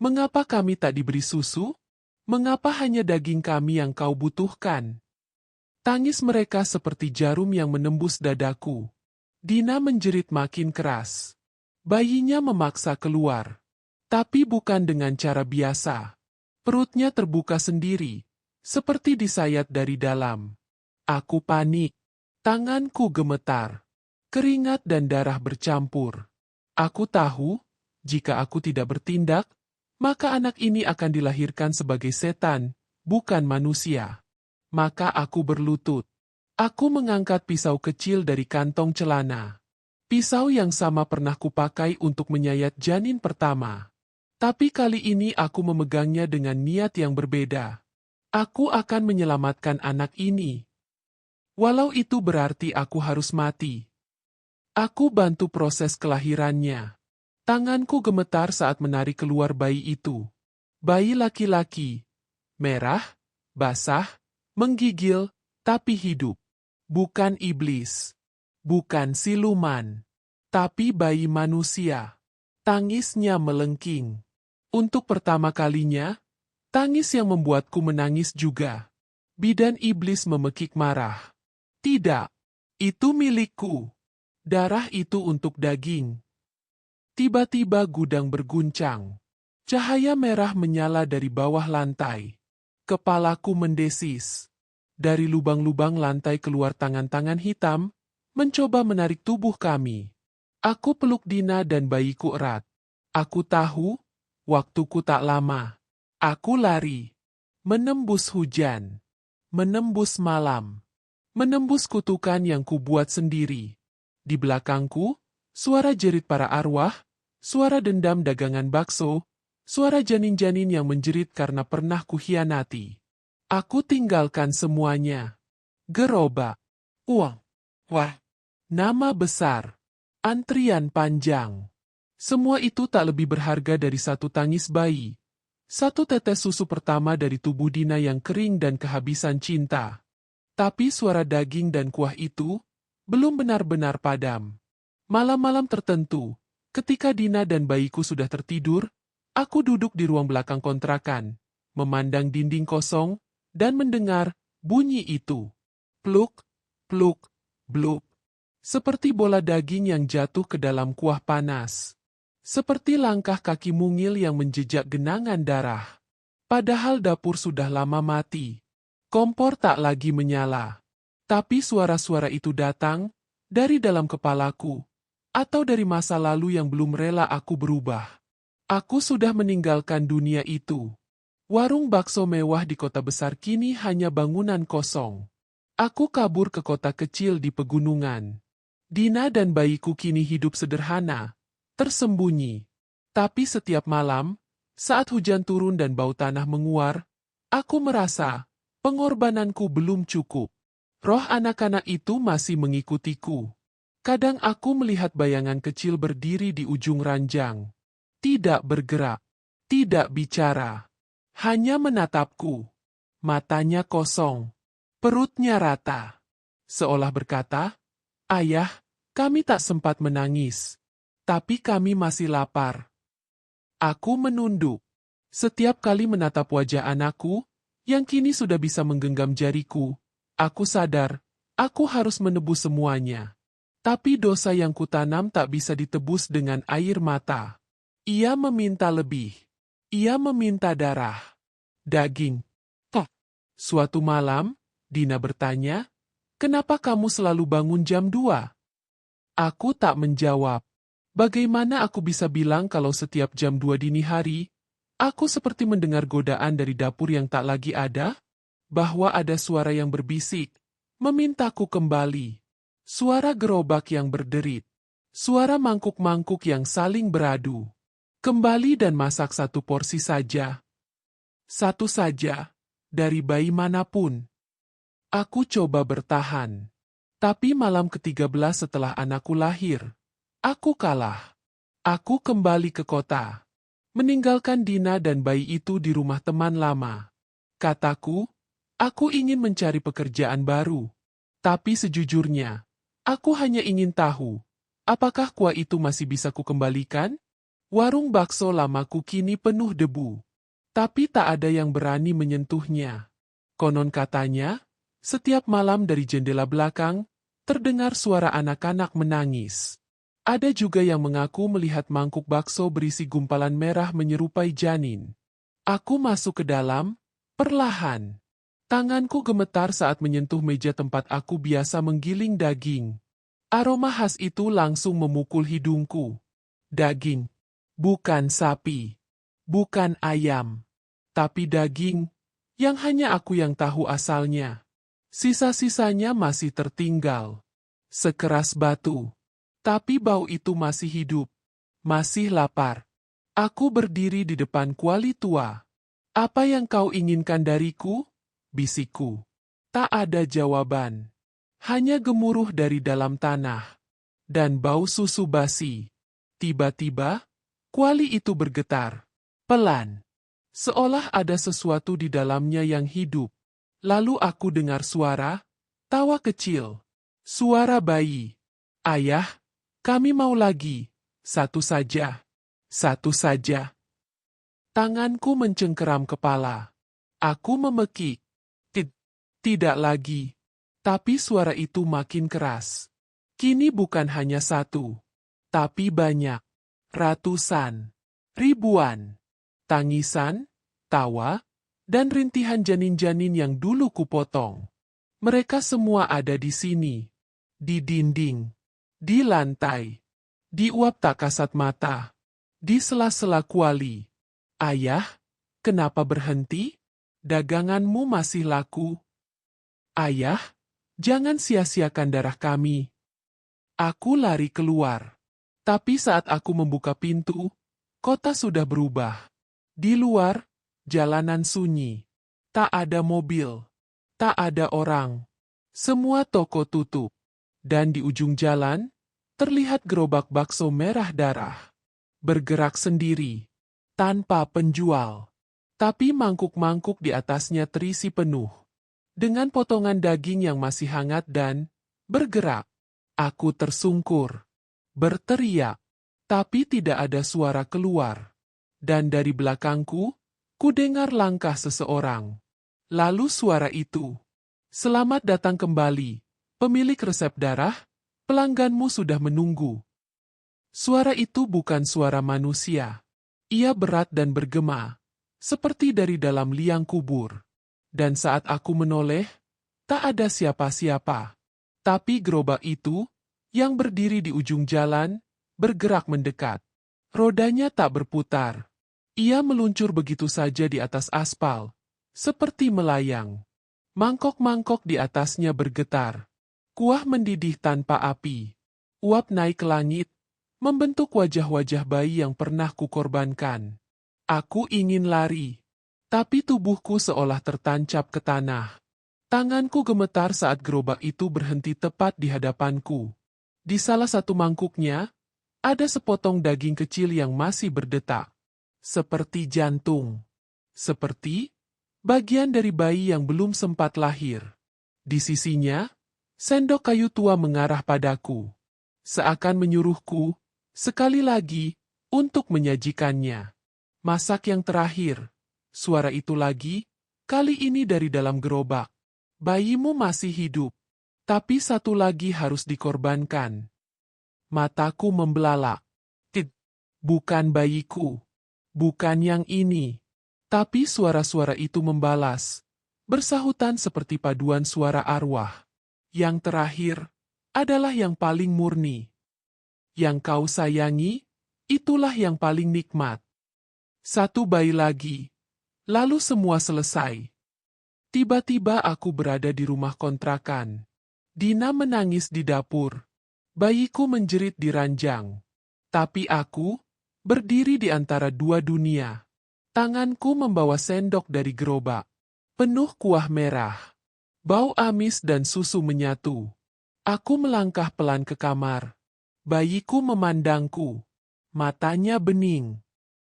mengapa kami tak diberi susu? Mengapa hanya daging kami yang kau butuhkan? Tangis mereka seperti jarum yang menembus dadaku. Dina menjerit makin keras. Bayinya memaksa keluar. Tapi bukan dengan cara biasa. Perutnya terbuka sendiri, seperti disayat dari dalam. Aku panik. Tanganku gemetar. Keringat dan darah bercampur. Aku tahu, jika aku tidak bertindak, maka anak ini akan dilahirkan sebagai setan, bukan manusia. Maka aku berlutut. Aku mengangkat pisau kecil dari kantong celana. Pisau yang sama pernah kupakai untuk menyayat janin pertama. Tapi kali ini aku memegangnya dengan niat yang berbeda. Aku akan menyelamatkan anak ini. Walau itu berarti aku harus mati. Aku bantu proses kelahirannya. Tanganku gemetar saat menarik keluar bayi itu. Bayi laki-laki. Merah, basah, menggigil, tapi hidup. Bukan iblis. Bukan siluman. Tapi bayi manusia. Tangisnya melengking. Untuk pertama kalinya, tangis yang membuatku menangis juga. Bidan iblis memekik marah. Tidak, itu milikku. Darah itu untuk daging. Tiba-tiba gudang berguncang. Cahaya merah menyala dari bawah lantai. Kepalaku mendesis. Dari lubang-lubang lantai keluar tangan-tangan hitam, mencoba menarik tubuh kami. Aku peluk Dina dan bayiku erat. Aku tahu, waktuku tak lama. Aku lari. Menembus hujan. Menembus malam. Menembus kutukan yang kubuat sendiri. Di belakangku, suara jerit para arwah, suara dendam dagangan bakso, suara janin-janin yang menjerit karena pernah kuhianati. Aku tinggalkan semuanya. Gerobak. Uang. Wah. Nama besar. Antrian panjang. Semua itu tak lebih berharga dari satu tangis bayi. Satu tetes susu pertama dari tubuh Dina yang kering dan kehabisan cinta. Tapi suara daging dan kuah itu belum benar-benar padam. Malam-malam tertentu, ketika Dina dan bayiku sudah tertidur, aku duduk di ruang belakang kontrakan, memandang dinding kosong, dan mendengar bunyi itu. Pluk, pluk, blup. Seperti bola daging yang jatuh ke dalam kuah panas. Seperti langkah kaki mungil yang menjejak genangan darah. Padahal dapur sudah lama mati. Kompor tak lagi menyala. Tapi suara-suara itu datang dari dalam kepalaku, atau dari masa lalu yang belum rela aku berubah. Aku sudah meninggalkan dunia itu. Warung bakso mewah di kota besar kini hanya bangunan kosong. Aku kabur ke kota kecil di pegunungan. Dina dan bayiku kini hidup sederhana, tersembunyi. Tapi setiap malam, saat hujan turun dan bau tanah menguar, aku merasa pengorbananku belum cukup. Roh anak-anak itu masih mengikutiku. Kadang aku melihat bayangan kecil berdiri di ujung ranjang. Tidak bergerak, tidak bicara. Hanya menatapku. Matanya kosong. Perutnya rata. Seolah berkata, "Ayah, kami tak sempat menangis. Tapi kami masih lapar." Aku menunduk. Setiap kali menatap wajah anakku, yang kini sudah bisa menggenggam jariku, aku sadar, aku harus menebus semuanya. Tapi dosa yang kutanam tak bisa ditebus dengan air mata. Ia meminta lebih. Ia meminta darah. Daging. Kok? Suatu malam, Dina bertanya, "Kenapa kamu selalu bangun jam 2?" Aku tak menjawab. Bagaimana aku bisa bilang kalau setiap jam 2 dini hari, aku seperti mendengar godaan dari dapur yang tak lagi ada? Bahwa ada suara yang berbisik, memintaku kembali. Suara gerobak yang berderit. Suara mangkuk-mangkuk yang saling beradu. Kembali dan masak satu porsi saja. Satu saja, dari bayi manapun. Aku coba bertahan. Tapi malam ke-13 setelah anakku lahir, aku kalah. Aku kembali ke kota. Meninggalkan Dina dan bayi itu di rumah teman lama. Kataku, aku ingin mencari pekerjaan baru. Tapi sejujurnya, aku hanya ingin tahu, apakah kuah itu masih bisa kukembalikan? Warung bakso lamaku kini penuh debu. Tapi tak ada yang berani menyentuhnya. Konon katanya, setiap malam dari jendela belakang, terdengar suara anak-anak menangis. Ada juga yang mengaku melihat mangkuk bakso berisi gumpalan merah menyerupai janin. Aku masuk ke dalam, perlahan. Tanganku gemetar saat menyentuh meja tempat aku biasa menggiling daging. Aroma khas itu langsung memukul hidungku. Daging. Bukan sapi. Bukan ayam. Tapi daging, yang hanya aku yang tahu asalnya. Sisa-sisanya masih tertinggal. Sekeras batu. Tapi bau itu masih hidup. Masih lapar. Aku berdiri di depan kuali tua. "Apa yang kau inginkan dariku?" bisikku. Tak ada jawaban. Hanya gemuruh dari dalam tanah. Dan bau susu basi. Tiba-tiba, kuali itu bergetar. Pelan. Seolah ada sesuatu di dalamnya yang hidup. Lalu aku dengar suara, tawa kecil. Suara bayi. "Ayah, kami mau lagi. Satu saja." Satu saja. Tanganku mencengkeram kepala. Aku memekik. Tidak lagi. Tapi suara itu makin keras. Kini bukan hanya satu, tapi banyak. Ratusan. Ribuan. Tangisan, tawa, dan rintihan janin-janin yang dulu kupotong. Mereka semua ada di sini. Di dinding. Di lantai. Di uap tak kasat mata. Di sela-sela kuali. Ayah, kenapa berhenti? Daganganmu masih laku. Ayah, jangan sia-siakan darah kami. Aku lari keluar. Tapi saat aku membuka pintu, kota sudah berubah. Di luar, jalanan sunyi. Tak ada mobil. Tak ada orang. Semua toko tutup. Dan di ujung jalan, terlihat gerobak bakso merah darah. Bergerak sendiri. Tanpa penjual. Tapi mangkuk-mangkuk di atasnya terisi penuh. Dengan potongan daging yang masih hangat dan bergerak. Aku tersungkur. Berteriak. Tapi tidak ada suara keluar. Dan dari belakangku, kudengar langkah seseorang. Lalu suara itu. Selamat datang kembali. Pemilik resep darah, pelangganmu sudah menunggu. Suara itu bukan suara manusia. Ia berat dan bergema, seperti dari dalam liang kubur. Dan saat aku menoleh, tak ada siapa-siapa. Tapi gerobak itu, yang berdiri di ujung jalan, bergerak mendekat. Rodanya tak berputar. Ia meluncur begitu saja di atas aspal, seperti melayang. Mangkok-mangkok di atasnya bergetar. Kuah mendidih tanpa api. Uap naik ke langit, membentuk wajah-wajah bayi yang pernah kukorbankan. Aku ingin lari, tapi tubuhku seolah tertancap ke tanah. Tanganku gemetar saat gerobak itu berhenti tepat di hadapanku. Di salah satu mangkuknya, ada sepotong daging kecil yang masih berdetak. Seperti jantung. Seperti bagian dari bayi yang belum sempat lahir. Di sisinya, sendok kayu tua mengarah padaku. Seakan menyuruhku, sekali lagi, untuk menyajikannya. Masak yang terakhir. Suara itu lagi, kali ini dari dalam gerobak. Bayimu masih hidup. Tapi satu lagi harus dikorbankan. Mataku membelalak. Bukan bayiku. Bukan yang ini. Tapi suara-suara itu membalas. Bersahutan seperti paduan suara arwah. Yang terakhir, adalah yang paling murni. Yang kau sayangi, itulah yang paling nikmat. Satu bayi lagi. Lalu semua selesai. Tiba-tiba aku berada di rumah kontrakan. Dina menangis di dapur. Bayiku menjerit di ranjang. Tapi aku, berdiri di antara dua dunia. Tanganku membawa sendok dari gerobak. Penuh kuah merah. Bau amis dan susu menyatu. Aku melangkah pelan ke kamar. Bayiku memandangku. Matanya bening.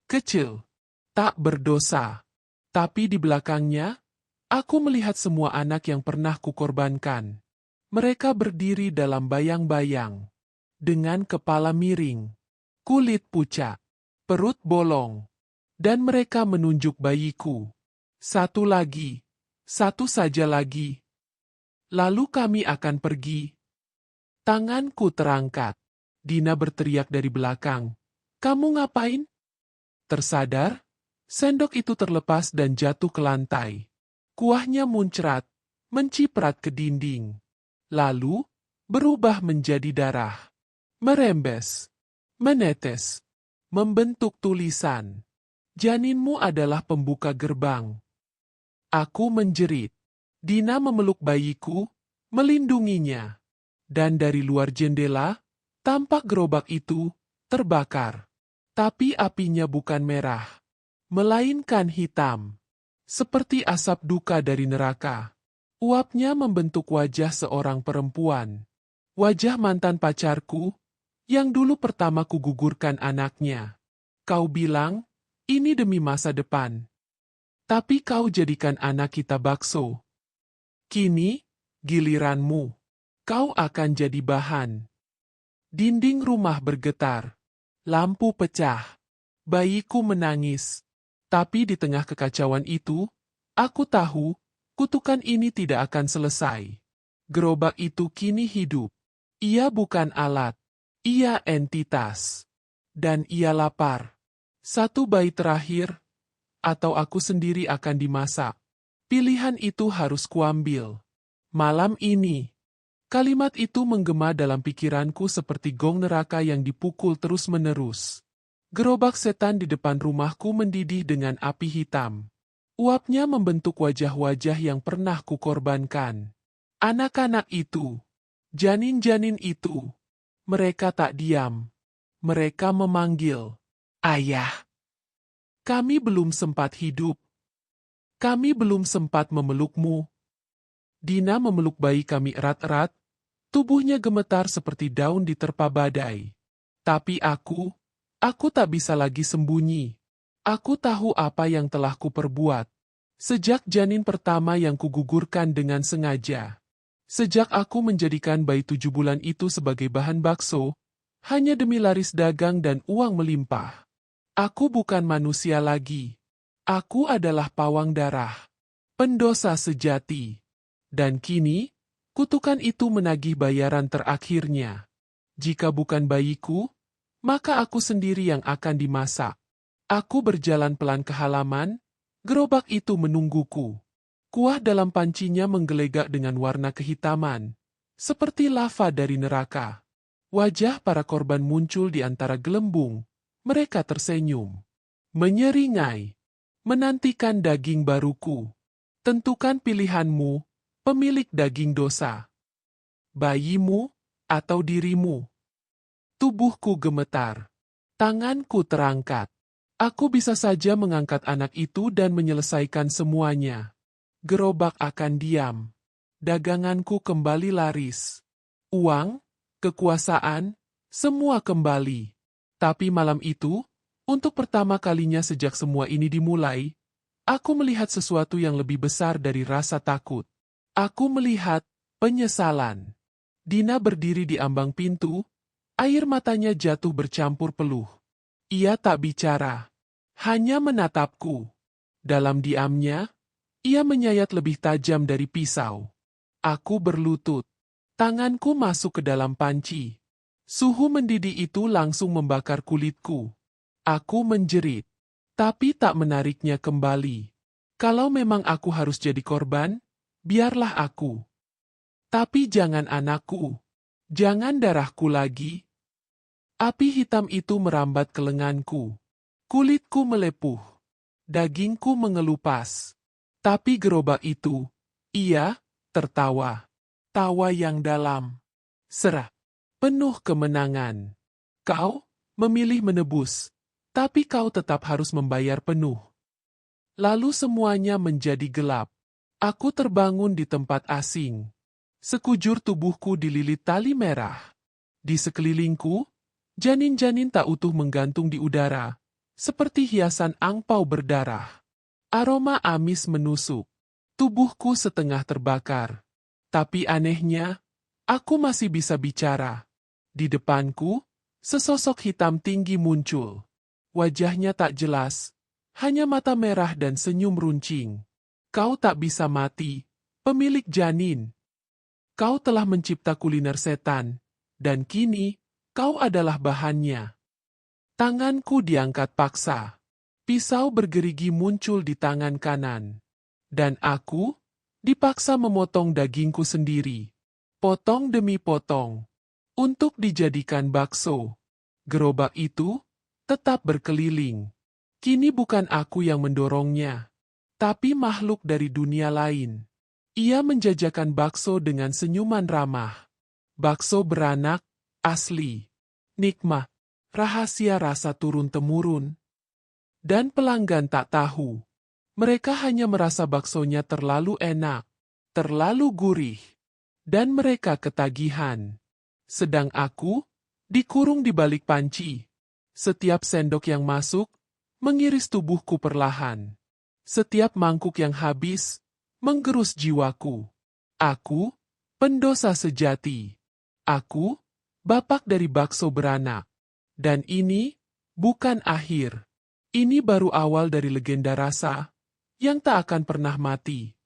Kecil. Tak berdosa. Tapi di belakangnya, aku melihat semua anak yang pernah kukorbankan. Mereka berdiri dalam bayang-bayang. Dengan kepala miring. Kulit pucat. Perut bolong. Dan mereka menunjuk bayiku. Satu lagi. Satu saja lagi. Lalu kami akan pergi. Tanganku terangkat. Dina berteriak dari belakang. Kamu ngapain? Tersadar, sendok itu terlepas dan jatuh ke lantai. Kuahnya muncrat, menciprat ke dinding. Lalu, berubah menjadi darah. Merembes. Menetes. Membentuk tulisan. Janinmu adalah pembuka gerbang. Aku menjerit. Dina memeluk bayiku, melindunginya. Dan dari luar jendela, tampak gerobak itu terbakar. Tapi apinya bukan merah, melainkan hitam. Seperti asap duka dari neraka. Uapnya membentuk wajah seorang perempuan. Wajah mantan pacarku, yang dulu pertama kugugurkan anaknya. Kau bilang, ini demi masa depan. Tapi kau jadikan anak kita bakso. Kini, giliranmu. Kau akan jadi bahan. Dinding rumah bergetar. Lampu pecah. Bayiku menangis. Tapi di tengah kekacauan itu, aku tahu, kutukan ini tidak akan selesai. Gerobak itu kini hidup. Ia bukan alat. Ia entitas. Dan ia lapar. Satu bayi terakhir, atau aku sendiri akan dimasak. Pilihan itu harus kuambil. Malam ini. Kalimat itu menggema dalam pikiranku seperti gong neraka yang dipukul terus-menerus. Gerobak setan di depan rumahku mendidih dengan api hitam. Uapnya membentuk wajah-wajah yang pernah kukorbankan. Anak-anak itu, janin-janin itu, mereka tak diam. Mereka memanggil, "Ayah." Kami belum sempat hidup. Kami belum sempat memelukmu. Dina memeluk bayi kami erat-erat, tubuhnya gemetar seperti daun diterpa badai. Tapi aku tak bisa lagi sembunyi. Aku tahu apa yang telah kuperbuat. Sejak janin pertama yang kugugurkan dengan sengaja. Sejak aku menjadikan bayi 7 bulan itu sebagai bahan bakso, hanya demi laris dagang dan uang melimpah. Aku bukan manusia lagi. Aku adalah pawang darah. Pendosa sejati. Dan kini, kutukan itu menagih bayaran terakhirnya. Jika bukan bayiku, maka aku sendiri yang akan dimasak. Aku berjalan pelan ke halaman, gerobak itu menungguku. Kuah dalam pancinya menggelegak dengan warna kehitaman, seperti lava dari neraka. Wajah para korban muncul di antara gelembung, mereka tersenyum. Menyeringai, menantikan daging baruku. Tentukan pilihanmu, pemilik daging dosa. Bayimu, atau dirimu. Tubuhku gemetar. Tanganku terangkat. Aku bisa saja mengangkat anak itu dan menyelesaikan semuanya. Gerobak akan diam. Daganganku kembali laris. Uang, kekuasaan, semua kembali. Tapi malam itu, untuk pertama kalinya sejak semua ini dimulai, aku melihat sesuatu yang lebih besar dari rasa takut. Aku melihat penyesalan. Dina berdiri di ambang pintu, air matanya jatuh bercampur peluh. Ia tak bicara, hanya menatapku. Dalam diamnya, ia menyayat lebih tajam dari pisau. Aku berlutut. Tanganku masuk ke dalam panci. Suhu mendidih itu langsung membakar kulitku. Aku menjerit, tapi tak menariknya kembali. Kalau memang aku harus jadi korban, biarlah aku. Tapi jangan anakku. Jangan darahku lagi. Api hitam itu merambat ke lenganku. Kulitku melepuh. Dagingku mengelupas. Tapi gerobak itu, ia tertawa. Tawa yang dalam. Serak. Penuh kemenangan. Kau memilih menebus, tapi kau tetap harus membayar penuh. Lalu semuanya menjadi gelap. Aku terbangun di tempat asing. Sekujur tubuhku dililit tali merah. Di sekelilingku, janin-janin tak utuh menggantung di udara, seperti hiasan angpau berdarah. Aroma amis menusuk. Tubuhku setengah terbakar. Tapi anehnya, aku masih bisa bicara. Di depanku, sesosok hitam tinggi muncul. Wajahnya tak jelas, hanya mata merah dan senyum runcing. Kau tak bisa mati, pemilik janin. Kau telah mencipta kuliner setan, dan kini, kau adalah bahannya. Tanganku diangkat paksa. Pisau bergerigi muncul di tangan kanan. Dan aku, dipaksa memotong dagingku sendiri. Potong demi potong. Untuk dijadikan bakso. Gerobak itu, tetap berkeliling. Kini bukan aku yang mendorongnya, tapi makhluk dari dunia lain. Ia menjajakan bakso dengan senyuman ramah. Bakso beranak, asli. Nikmat, rahasia rasa turun-temurun. Dan pelanggan tak tahu. Mereka hanya merasa baksonya terlalu enak, terlalu gurih. Dan mereka ketagihan. Sedang aku, dikurung di balik panci. Setiap sendok yang masuk, mengiris tubuhku perlahan. Setiap mangkuk yang habis, menggerus jiwaku. Aku, pendosa sejati. Aku, bapak dari bakso beranak. Dan ini, bukan akhir. Ini baru awal dari legenda rasa yang tak akan pernah mati.